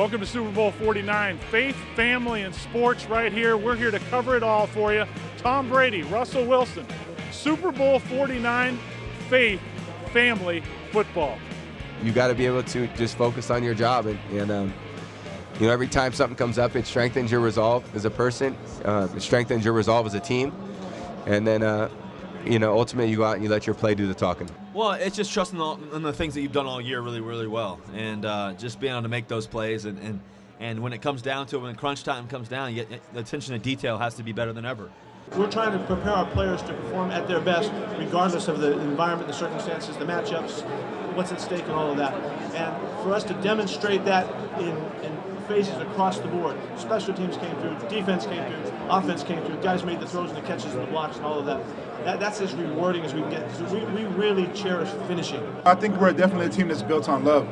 Welcome to Super Bowl 49. Faith, family, and sports right here. We're here to cover it all for you. Tom Brady, Russell Wilson, Super Bowl 49, faith, family, football. You got to be able to just focus on your job, and you know, every time something comes up, it strengthens your resolve as a person, it strengthens your resolve as a team, and then ultimately you go out and you let your play do the talking. Well, it's just trusting in the things that you've done all year really, really well, and just being able to make those plays, and when it comes down to it, when crunch time comes down, the attention to detail has to be better than ever. We're trying to prepare our players to perform at their best, regardless of the environment, the circumstances, the matchups, what's at stake, and all of that. And for us to demonstrate that in phases across the board, special teams came through, defense came through, offense came through, guys made the throws and the catches and the blocks and all of that. That's as rewarding as we can get. So we really cherish finishing. I think we're definitely a team that's built on love.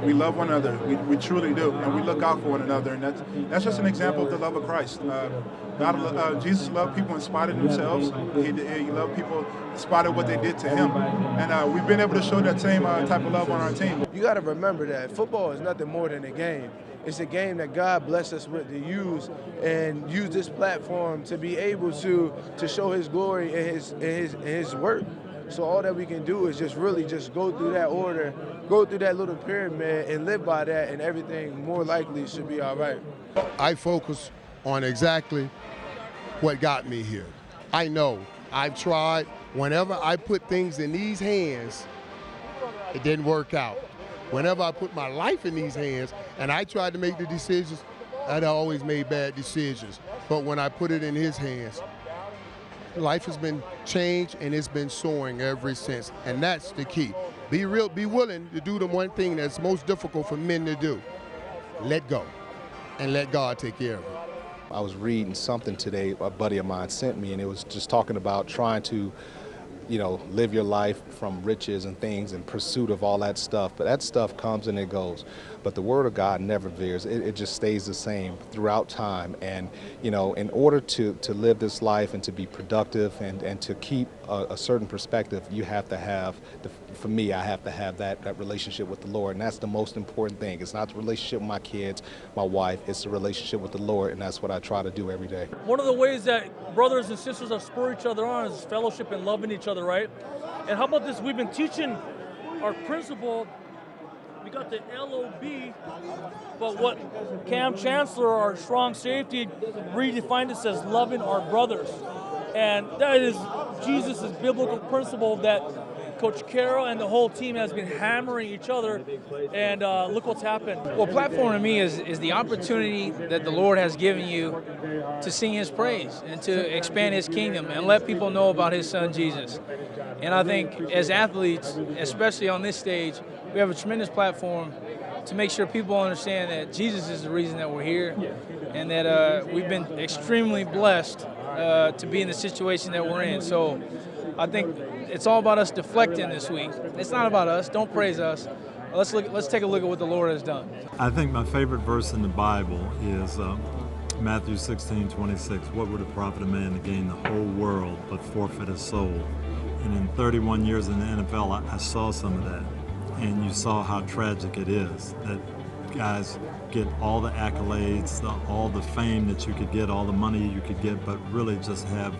We love one another. We truly do, and we look out for one another. And that's just an example of the love of Christ. Jesus loved people in spite of themselves. He loved people in spite of what they did to him. And we've been able to show that same type of love on our team. You got to remember that football is nothing more than a game. It's a game that God blessed us with to use this platform to be able to show His glory and His work. So all that we can do is just really just go through that order, go through that little pyramid and live by that, and everything more likely should be all right. I focus on exactly what got me here. I know I've tried. Whenever I put things in these hands, it didn't work out. Whenever I put my life in these hands and I tried to make the decisions, I'd always made bad decisions. But when I put it in His hands, life has been changed and it's been soaring ever since. And that's the key. Be willing to do the one thing that's most difficult for men to do. Let go and let God take care of it. I was reading something today a buddy of mine sent me, and it was just talking about trying to live your life from riches and things in pursuit of all that stuff. But that stuff comes and it goes. But the Word of God never veers. It just stays the same throughout time. And, in order to live this life and to be productive and to keep a certain perspective, you have to have, for me, I have to have that relationship with the Lord. And that's the most important thing. It's not the relationship with my kids, my wife. It's the relationship with the Lord. And that's what I try to do every day. One of the ways that brothers and sisters are spur each other on is fellowship and loving each other, right? And how about this? We've been teaching our principle. We got the LOB, but what Cam Chancellor, our strong safety, redefined it as loving our brothers. And that is Jesus' biblical principle that Coach Carroll and the whole team has been hammering each other, and look what's happened. Well, platform to me is the opportunity that the Lord has given you to sing His praise and to expand His kingdom and let people know about His Son Jesus. And I think as athletes, especially on this stage, we have a tremendous platform to make sure people understand that Jesus is the reason that we're here, and that we've been extremely blessed to be in the situation that we're in. So I think it's all about us deflecting this week. It's not about us. Don't praise us. Let's take a look at what the Lord has done. I think my favorite verse in the Bible is Matthew 16:26. What would it profit a man to gain the whole world but forfeit his soul? And in 31 years in the NFL, I saw some of that. And you saw how tragic it is that guys get all the accolades, all the fame that you could get, all the money you could get, but really just have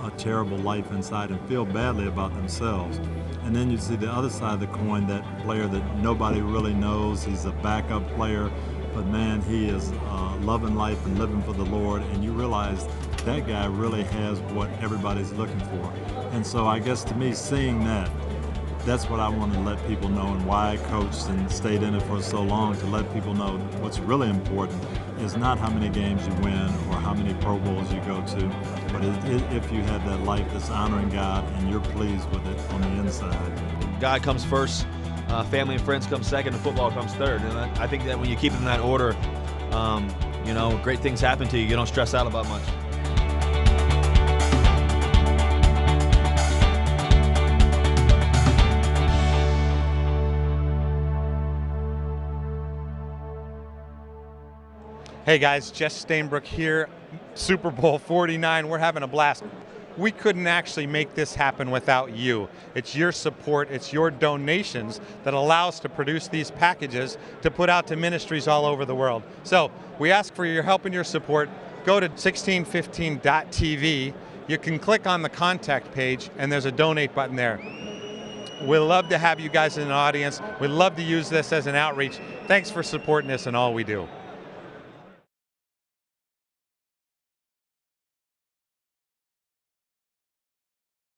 a terrible life inside and feel badly about themselves. And then you see the other side of the coin, that player that nobody really knows. He's a backup player, but man, he is loving life and living for the Lord, and you realize that guy really has what everybody's looking for. And so I guess to me, seeing that's what I want to let people know, and why I coached and stayed in it for so long, to let people know what's really important is not how many games you win or how many Pro Bowls you go to, but if you have that life that's honoring God and you're pleased with it on the inside. God comes first, family and friends come second, and football comes third. And I think that when you keep it in that order, great things happen to you. You don't stress out about much. Hey guys, Jess Stainbrook here, Super Bowl 49. We're having a blast. we couldn't actually make this happen without you. It's your support, it's your donations that allow us to produce these packages to put out to ministries all over the world. So we ask for your help and your support. Go to 1615.tv. You can click on the contact page and there's a donate button there. We'd love to have you guys in the audience. We'd love to use this as an outreach. Thanks for supporting us in all we do.